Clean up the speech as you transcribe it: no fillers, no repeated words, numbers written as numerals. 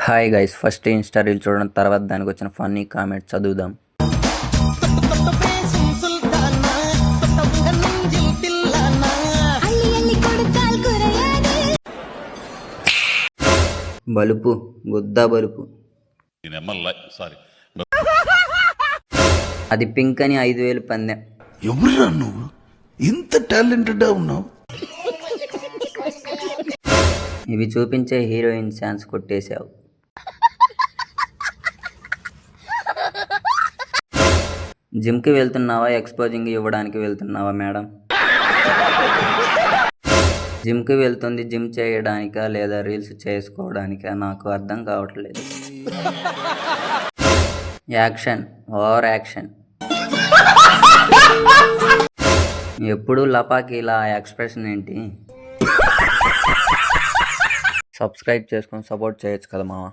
Hi guys, first Insta reel చూడడం, తర్వాత దానికి వచ్చిన ఫన్నీ కామెంట్ చదువుదాం. బలుపు గుద్దా బలుపు, అది పింక్ అని 5,000 పందెం. ఎవరురా నువ్వు ఇంత టాలెంటెడ్ ఉన్నావు? ఇవి చూపించే హీరోయిన్ ఛాన్స్ కొట్టేశావు. జిమ్కి వెళ్తున్నావా, ఎక్స్పోజింగ్ ఇవ్వడానికి వెళ్తున్నావా మేడం? జిమ్కి వెళ్తుంది జిమ్ చేయడానికా లేదా రీల్స్ చేసుకోవడానికా నాకు అర్థం కావట్లేదు. Action, over action. ఎప్పుడు లపాకీలా ఎక్స్ప్రెషన్ ఏంటి? సబ్స్క్రైబ్ చేసుకొని సపోర్ట్ చేయొచ్చు కదా మావా.